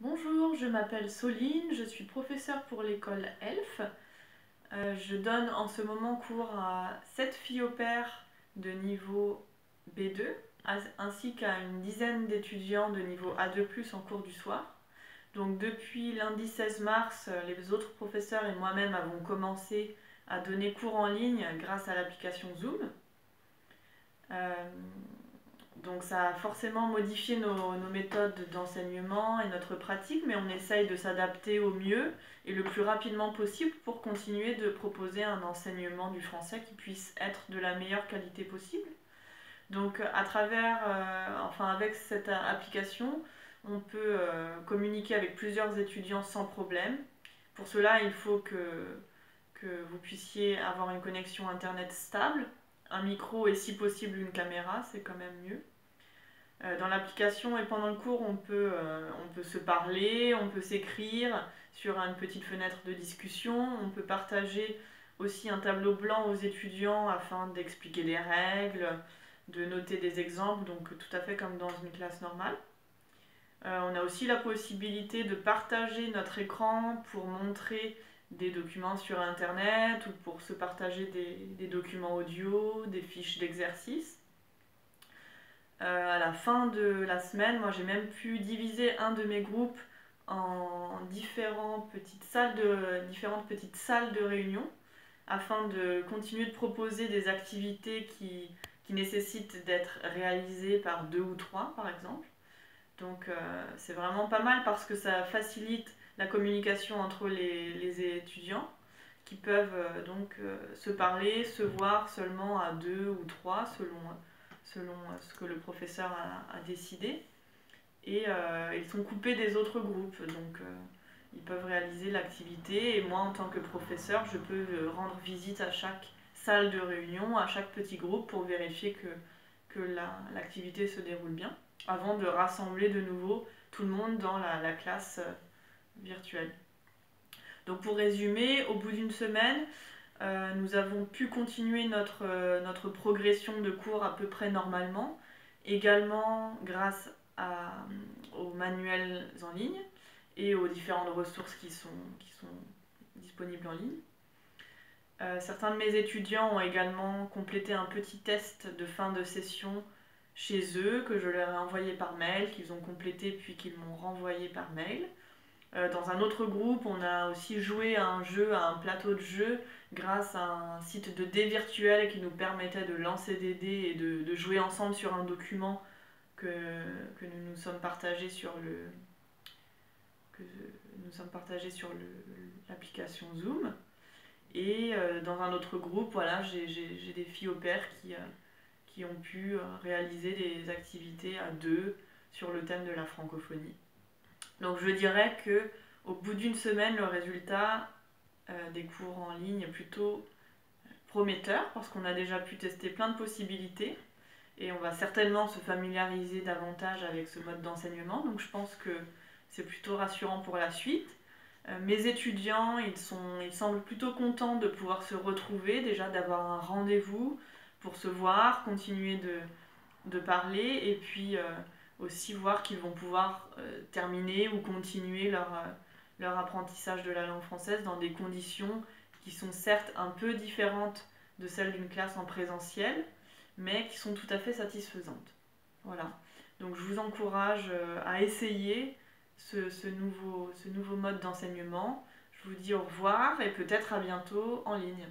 Bonjour, je m'appelle Soline, je suis professeure pour l'école ELF. Je donne en ce moment cours à 7 filles au pair de niveau B2, ainsi qu'à une dizaine d'étudiants de niveau A2+, en cours du soir. Donc depuis lundi 16 mars, les autres professeurs et moi-même avons commencé à donner cours en ligne grâce à l'application Zoom. Donc ça a forcément modifié nos méthodes d'enseignement et notre pratique, mais on essaye de s'adapter au mieux et le plus rapidement possible pour continuer de proposer un enseignement du français qui puisse être de la meilleure qualité possible. Donc avec cette application, on peut communiquer avec plusieurs étudiants sans problème. Pour cela, il faut que vous puissiez avoir une connexion internet stable, un micro et si possible une caméra, c'est quand même mieux. Dans l'application et pendant le cours, on peut se parler, on peut s'écrire sur une petite fenêtre de discussion, on peut partager aussi un tableau blanc aux étudiants afin d'expliquer des règles, de noter des exemples, donc tout à fait comme dans une classe normale. On a aussi la possibilité de partager notre écran pour montrer des documents sur internet ou pour se partager des documents audio, des fiches d'exercice. À la fin de la semaine, moi j'ai même pu diviser un de mes groupes en différentes petites salles de réunion afin de continuer de proposer des activités qui nécessitent d'être réalisées par 2 ou 3 par exemple. Donc c'est vraiment pas mal parce que ça facilite la communication entre les étudiants qui peuvent se parler, se voir seulement à 2 ou 3 selon ce que le professeur a décidé. Et ils sont coupés des autres groupes, donc ils peuvent réaliser l'activité. Et moi, en tant que professeur, je peux rendre visite à chaque salle de réunion, à chaque petit groupe pour vérifier que l'activité se déroule bien, avant de rassembler de nouveau tout le monde dans la classe virtuelle. Donc pour résumer, au bout d'une semaine, nous avons pu continuer notre progression de cours à peu près normalement, également grâce aux manuels en ligne et aux différentes ressources qui sont disponibles en ligne. Certains de mes étudiants ont également complété un petit test de fin de session chez eux, que je leur ai envoyé par mail, qu'ils ont complété puis qu'ils m'ont renvoyé par mail. Dans un autre groupe, on a aussi joué à un jeu, à un plateau de jeu, grâce à un site de dés virtuel qui nous permettait de lancer des dés et de jouer ensemble sur un document que nous nous sommes partagés sur l'application Zoom. Et dans un autre groupe, voilà, j'ai des filles au pair qui ont pu réaliser des activités à 2 sur le thème de la francophonie. Donc je dirais que au bout d'une semaine, le résultat des cours en ligne est plutôt prometteur parce qu'on a déjà pu tester plein de possibilités et on va certainement se familiariser davantage avec ce mode d'enseignement. Donc je pense que c'est plutôt rassurant pour la suite. Mes étudiants, ils semblent plutôt contents de pouvoir se retrouver, déjà d'avoir un rendez-vous pour se voir, continuer de parler et puis aussi voir qu'ils vont pouvoir terminer ou continuer leur apprentissage de la langue française dans des conditions qui sont certes un peu différentes de celles d'une classe en présentiel, mais qui sont tout à fait satisfaisantes. Voilà. Donc je vous encourage à essayer ce nouveau mode d'enseignement. Je vous dis au revoir et peut-être à bientôt en ligne.